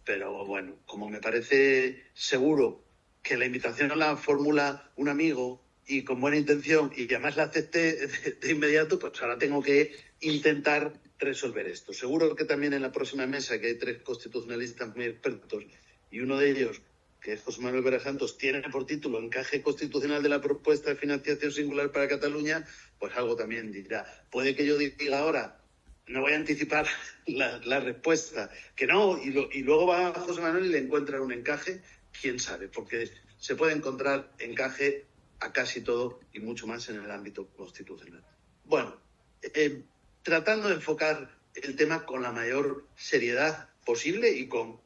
pero bueno, como me parece seguro que la invitación la formula un amigo y con buena intención y además la acepté de inmediato, pues ahora tengo que intentar resolver esto. Seguro que también en la próxima mesa, que hay 3 constitucionalistas muy expertos y uno de ellos, que es José Manuel Vera Santos, tiene por título Encaje constitucional de la propuesta de financiación singular para Cataluña, pues algo también dirá. Puede que yo diga ahora, no voy a anticipar la respuesta, que no, y luego va José Manuel y le encuentra un encaje, quién sabe, porque se puede encontrar encaje a casi todo y mucho más en el ámbito constitucional. Bueno, tratando de enfocar el tema con la mayor seriedad posible y con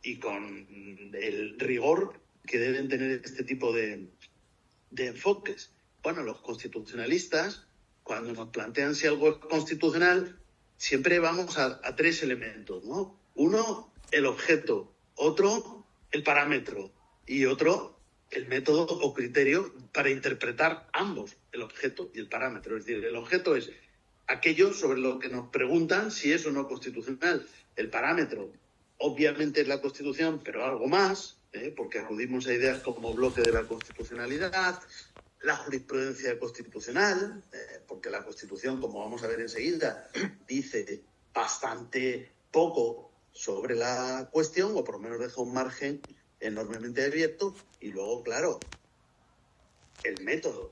el rigor que deben tener este tipo de enfoques. Bueno, los constitucionalistas, cuando nos plantean si algo es constitucional, siempre vamos a 3 elementos, ¿no? Uno, el objeto; otro, el parámetro; y otro, el método o criterio para interpretar ambos, el objeto y el parámetro. Es decir, el objeto es aquello sobre lo que nos preguntan si es o no constitucional. El parámetro, obviamente, es la Constitución, pero algo más, porque acudimos a ideas como bloque de la constitucionalidad, la jurisprudencia constitucional, porque la Constitución, como vamos a ver enseguida, dice bastante poco sobre la cuestión, o por lo menos deja un margen enormemente abierto. Y luego, claro, el método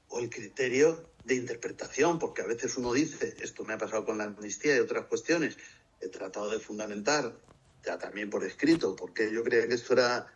o el criterio de interpretación, porque a veces uno dice, esto me ha pasado con la amnistía y otras cuestiones, he tratado de fundamentar, ya también por escrito, porque yo creía que esto era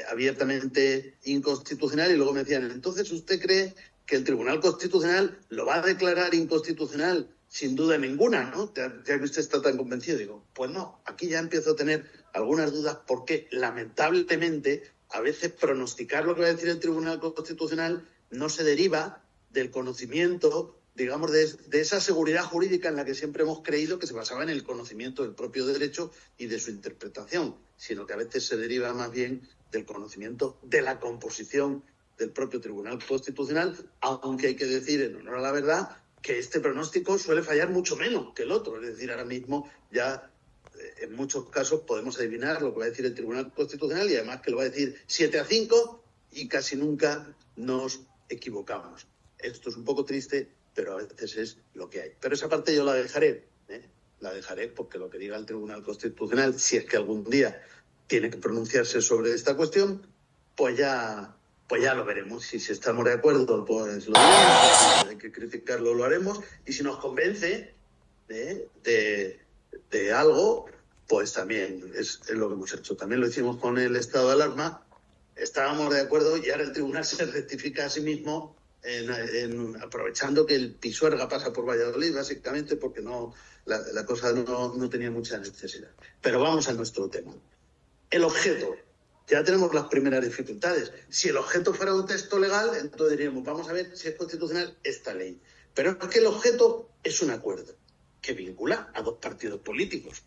abiertamente inconstitucional, y luego me decían, entonces usted cree que el Tribunal Constitucional lo va a declarar inconstitucional sin duda ninguna, ¿no? Ya que usted está tan convencido. Digo, pues no, aquí ya empiezo a tener algunas dudas, porque lamentablemente a veces pronosticar lo que va a decir el Tribunal Constitucional no se deriva del conocimiento, digamos, de esa seguridad jurídica en la que siempre hemos creído, que se basaba en el conocimiento del propio derecho y de su interpretación, sino que a veces se deriva más bien del conocimiento de la composición del propio Tribunal Constitucional, aunque hay que decir, en honor a la verdad, que este pronóstico suele fallar mucho menos que el otro. Es decir, ahora mismo ya en muchos casos podemos adivinar lo que va a decir el Tribunal Constitucional, y además que lo va a decir 7-5, y casi nunca nos equivocamos. Esto es un poco triste, pero a veces es lo que hay. Pero esa parte yo la dejaré, la dejaré, porque lo que diga el Tribunal Constitucional, si es que algún día tiene que pronunciarse sobre esta cuestión, pues ya lo veremos. Si estamos de acuerdo, pues lo diremos; si hay que criticarlo, lo haremos; y si nos convence de algo, pues también es lo que hemos hecho. También lo hicimos con el estado de alarma, estábamos de acuerdo, y ahora el tribunal se rectifica a sí mismo, aprovechando que el Pisuerga pasa por Valladolid, básicamente porque la cosa no tenía mucha necesidad. Pero vamos a nuestro tema. El objeto. Ya tenemos las primeras dificultades. Si el objeto fuera un texto legal, entonces diríamos, vamos a ver si es constitucional esta ley. Pero es que el objeto es un acuerdo que vincula a 2 partidos políticos,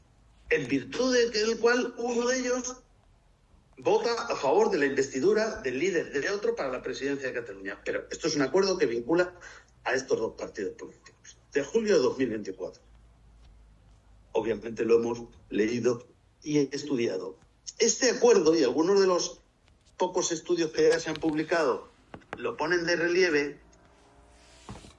en virtud del cual uno de ellos vota a favor de la investidura del líder de otro para la presidencia de Cataluña. Pero esto es un acuerdo que vincula a estos 2 partidos políticos. De julio de 2024. Obviamente lo hemos leído y estudiado. Este acuerdo, y algunos de los pocos estudios que ya se han publicado lo ponen de relieve,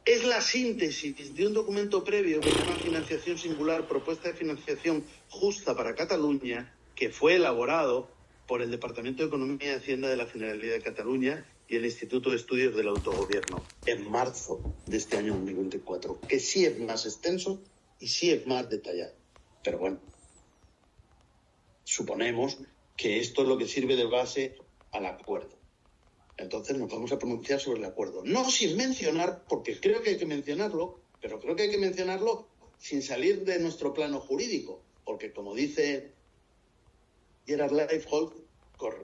es la síntesis de un documento previo que se llama Financiación Singular, Propuesta de Financiación Justa para Cataluña, que fue elaborado por el Departamento de Economía y Hacienda de la Generalidad de Cataluña y el Instituto de Estudios del Autogobierno, en marzo de este año 2024, que sí es más extenso y sí es más detallado. Pero bueno, suponemos que esto es lo que sirve de base al acuerdo. Entonces nos vamos a pronunciar sobre el acuerdo. No sin mencionar, porque creo que hay que mencionarlo, pero creo que hay que mencionarlo sin salir de nuestro plano jurídico, porque como dice Gerard Leifhold,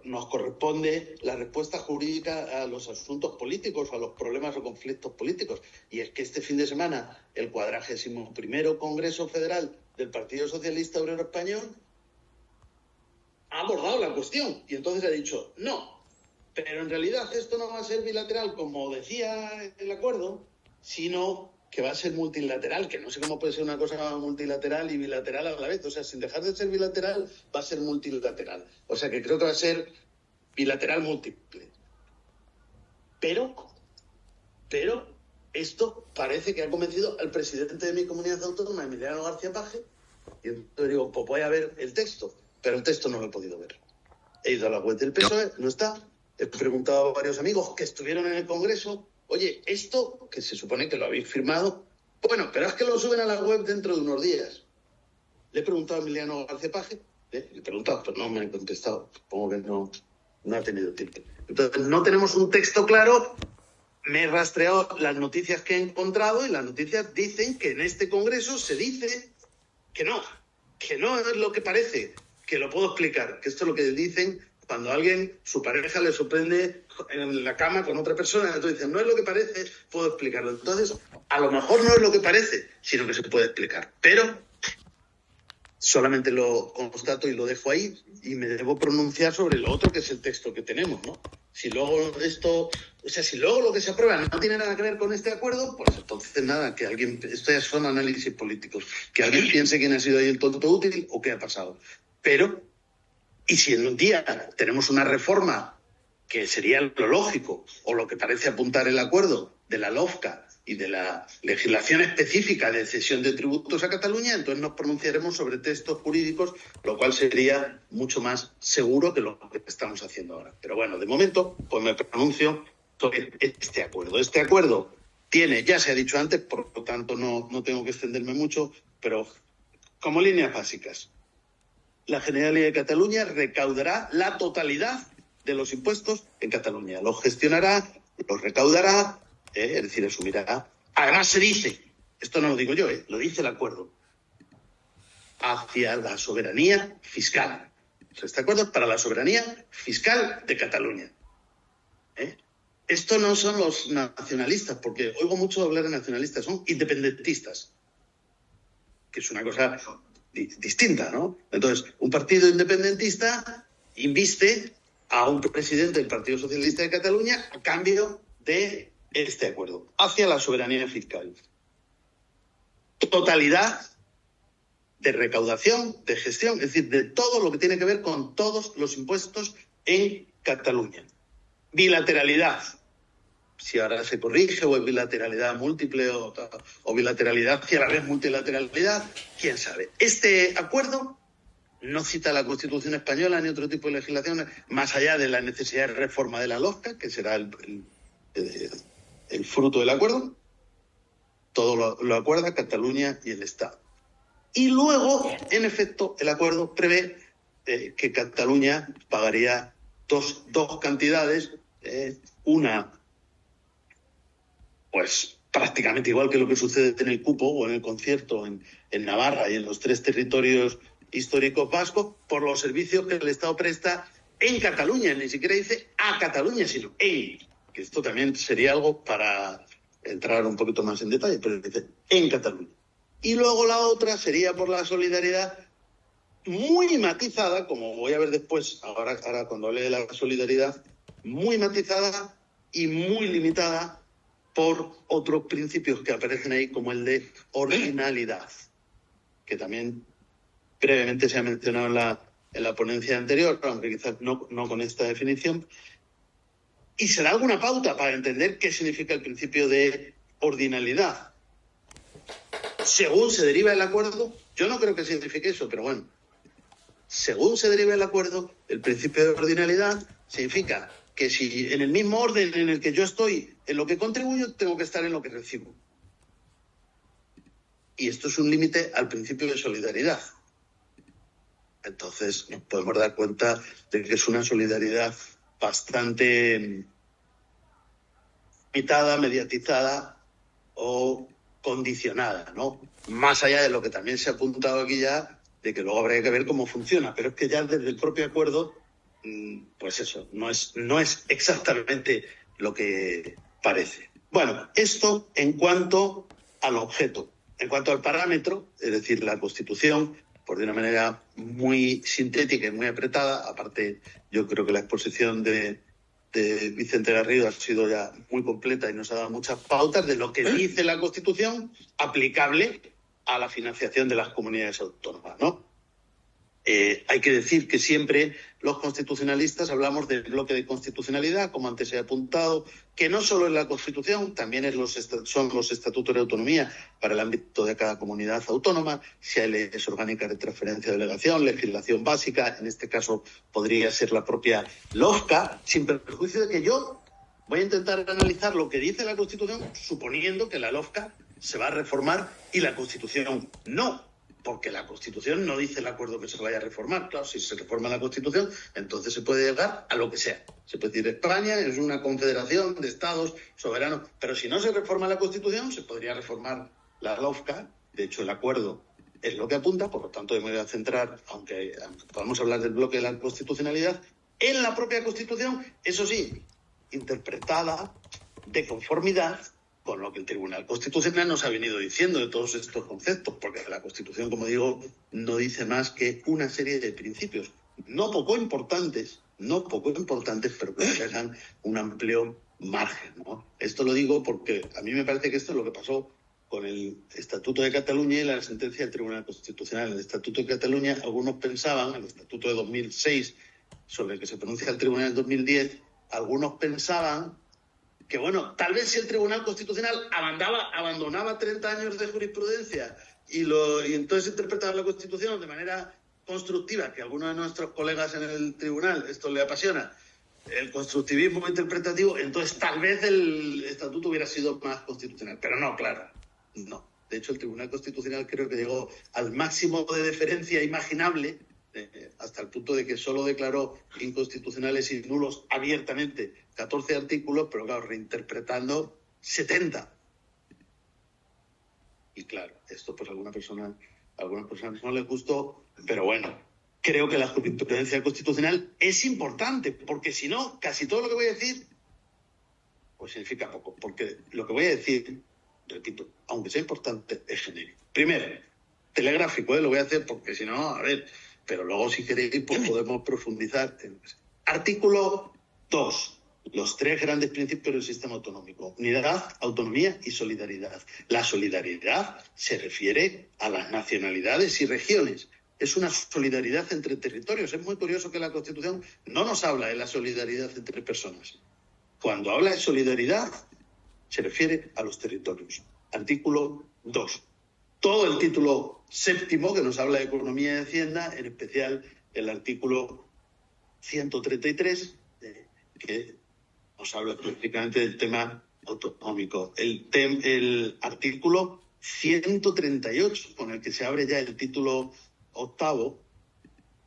nos corresponde la respuesta jurídica a los asuntos políticos, a los problemas o conflictos políticos. Y es que este fin de semana el 41º Congreso Federal del Partido Socialista Obrero Español ha abordado la cuestión y entonces ha dicho no, pero en realidad esto no va a ser bilateral como decía el acuerdo, sino que va a ser multilateral, que no sé cómo puede ser una cosa multilateral y bilateral a la vez. O sea, sin dejar de ser bilateral, va a ser multilateral. O sea, que creo que va a ser bilateral múltiple. Pero esto parece que ha convencido al presidente de mi comunidad autónoma, Emiliano García Paje, y entonces digo, pues voy a ver el texto, pero el texto no lo he podido ver. He ido a la web del PSOE, no está. He preguntado a varios amigos que estuvieron en el Congreso, oye, esto, que se supone que lo habéis firmado, bueno, pero es que lo suben a la web dentro de unos días. Le he preguntado a Emiliano García Paje, le he preguntado, pero no me han contestado. Supongo que no ha tenido tiempo. Entonces, no tenemos un texto claro. Me he rastreado las noticias que he encontrado y las noticias dicen que en este Congreso se dice que no es lo que parece, que lo puedo explicar, que esto es lo que dicen cuando alguien, su pareja le sorprende en la cama con otra persona, entonces dicen, no es lo que parece, puedo explicarlo. Entonces, a lo mejor no es lo que parece, sino que se puede explicar. Pero solamente lo constato y lo dejo ahí y me debo pronunciar sobre lo otro que es el texto que tenemos, ¿no? Si luego si luego lo que se aprueba no tiene nada que ver con este acuerdo, pues entonces nada, que alguien, esto ya son análisis políticos, que alguien piense quién ha sido ahí el tonto útil o qué ha pasado. Pero, y si en un día tenemos una reforma que sería lo lógico, o lo que parece apuntar el acuerdo de la LOFCA y de la legislación específica de cesión de tributos a Cataluña, entonces nos pronunciaremos sobre textos jurídicos, lo cual sería mucho más seguro que lo que estamos haciendo ahora. Pero bueno, de momento, pues me pronuncio sobre este acuerdo. Este acuerdo tiene, ya se ha dicho antes, por lo tanto no tengo que extenderme mucho, pero como líneas básicas, la Generalidad de Cataluña recaudará la totalidad de los impuestos en Cataluña. Los gestionará, los recaudará, es decir, asumirá. Además se dice, esto no lo digo yo, lo dice el acuerdo, hacia la soberanía fiscal. Este acuerdo es para la soberanía fiscal de Cataluña. Esto no son los nacionalistas, porque oigo mucho hablar de nacionalistas, son independentistas, que es una cosa distinta, ¿no? Entonces, un partido independentista inviste a un presidente del Partido Socialista de Cataluña a cambio de este acuerdo, hacia la soberanía fiscal. Totalidad de recaudación, de gestión, es decir, de todo lo que tiene que ver con todos los impuestos en Cataluña. Bilateralidad. Si ahora se corrige o es bilateralidad múltiple o bilateralidad y a la vez multilateralidad, quién sabe. Este acuerdo no cita la Constitución española ni otro tipo de legislación, más allá de la necesidad de reforma de la LOFCA, que será el fruto del acuerdo. Todo lo acuerda Cataluña y el Estado. Y luego, en efecto, el acuerdo prevé que Cataluña pagaría dos cantidades, una pues prácticamente igual que lo que sucede en el cupo o en el concierto en Navarra y en los 3 territorios históricos vascos, por los servicios que el Estado presta en Cataluña. Ni siquiera dice a Cataluña, sino en. Que esto también sería algo para entrar un poquito más en detalle, pero dice en Cataluña. Y luego la otra sería por la solidaridad muy matizada, como voy a ver después, ahora cuando hable de la solidaridad, muy matizada y muy limitada por otros principios que aparecen ahí, como el de ordinalidad, que también brevemente se ha mencionado en la ponencia anterior, aunque quizás no con esta definición, y se da alguna pauta para entender qué significa el principio de ordinalidad. Según se deriva el acuerdo, yo no creo que signifique eso, pero bueno, según se deriva el acuerdo, el principio de ordinalidad significa que si en el mismo orden en el que yo estoy en lo que contribuyo, tengo que estar en lo que recibo. Y esto es un límite al principio de solidaridad. Entonces nos podemos dar cuenta de que es una solidaridad bastante limitada, mediatizada o condicionada, ¿no? Más allá de lo que también se ha apuntado aquí ya, de que luego habría que ver cómo funciona, pero es que ya desde el propio acuerdo, pues eso, no es exactamente lo que parece. Bueno, esto en cuanto al objeto. En cuanto al parámetro, es decir, la Constitución, por de una manera muy sintética y muy apretada, aparte yo creo que la exposición de de Vicente Garrido ha sido ya muy completa y nos ha dado muchas pautas de lo que dice la Constitución aplicable a la financiación de las comunidades autónomas, ¿no? Hay que decir que siempre los constitucionalistas hablamos del bloque de constitucionalidad, como antes he apuntado, que no solo es la Constitución, también son los estatutos de autonomía para el ámbito de cada comunidad autónoma, si hay leyes orgánicas de transferencia de delegación, legislación básica, en este caso podría ser la propia LOFCA, sin perjuicio de que yo voy a intentar analizar lo que dice la Constitución, suponiendo que la LOFCA se va a reformar y la Constitución no. Porque la Constitución no dice el acuerdo que se vaya a reformar. Claro, si se reforma la Constitución, entonces se puede llegar a lo que sea. Se puede decir España es una confederación de estados soberanos, pero si no se reforma la Constitución, se podría reformar la LOFCA. De hecho, el acuerdo es lo que apunta, por lo tanto, me voy a centrar, aunque podamos hablar del bloque de la constitucionalidad, en la propia Constitución, eso sí, interpretada de conformidad con lo que el Tribunal Constitucional nos ha venido diciendo de todos estos conceptos, porque la Constitución, como digo, no dice más que una serie de principios no poco importantes, pero que dejan un amplio margen, ¿no? Esto lo digo porque a mí me parece que esto es lo que pasó con el Estatuto de Cataluña y la sentencia del Tribunal Constitucional. El Estatuto de Cataluña, algunos pensaban, el Estatuto de 2006, sobre el que se pronuncia el Tribunal en 2010, algunos pensaban que, bueno, tal vez si el Tribunal Constitucional abandonaba 30 años de jurisprudencia y entonces interpretaba la Constitución de manera constructiva, que a algunos de nuestros colegas en el Tribunal esto le apasiona, el constructivismo interpretativo, entonces tal vez el Estatuto hubiera sido más constitucional. Pero no, claro, no. De hecho, el Tribunal Constitucional creo que llegó al máximo de deferencia imaginable, hasta el punto de que solo declaró inconstitucionales y nulos abiertamente 14 artículos, pero claro, reinterpretando 70. Y claro, esto pues a algunas personas no les gustó, pero bueno, creo que la jurisprudencia constitucional es importante, porque si no, casi todo lo que voy a decir, pues significa poco, porque lo que voy a decir, repito, aunque sea importante, es genérico. Primero, telegráfico, lo voy a hacer porque si no, a ver, pero luego si queréis pues podemos profundizar. Artículo 2. Los 3 grandes principios del sistema autonómico: unidad, autonomía y solidaridad. La solidaridad se refiere a las nacionalidades y regiones. Es una solidaridad entre territorios. Es muy curioso que la Constitución no nos habla de la solidaridad entre personas. Cuando habla de solidaridad, se refiere a los territorios. Artículo 2. Todo el título 7, que nos habla de economía y hacienda, en especial el artículo 133, que nos habla prácticamente del tema autonómico. El artículo 138, con el que se abre ya el título 8,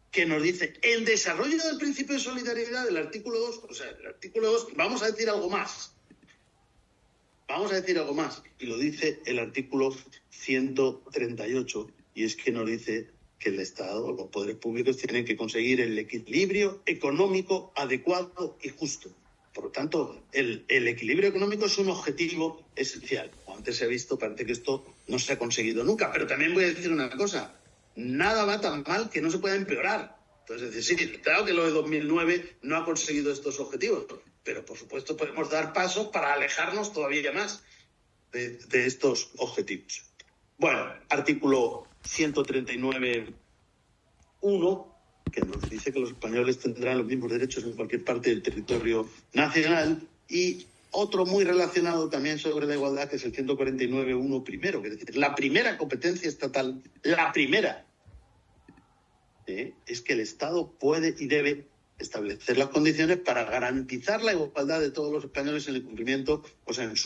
que nos dice el desarrollo del principio de solidaridad del artículo 2, o sea, el artículo 2, vamos a decir algo más, y lo dice el artículo 138, y es que nos dice que el Estado, los poderes públicos, tienen que conseguir el equilibrio económico adecuado y justo. Por lo tanto, el equilibrio económico es un objetivo esencial. Como antes se ha visto, parece que esto no se ha conseguido nunca, pero también voy a decir una cosa: nada va tan mal que no se pueda empeorar. Entonces, es decir, claro que lo de 2009 no ha conseguido estos objetivos, pero por supuesto podemos dar pasos para alejarnos todavía más de estos objetivos. Bueno, artículo 139.1, que nos dice que los españoles tendrán los mismos derechos en cualquier parte del territorio nacional, y otro muy relacionado también sobre la igualdad, que es el 149.1 primero, que es decir, la primera competencia estatal, la primera, es que el Estado puede y debe establecer las condiciones para garantizar la igualdad de todos los españoles en el cumplimiento, o sea, en sus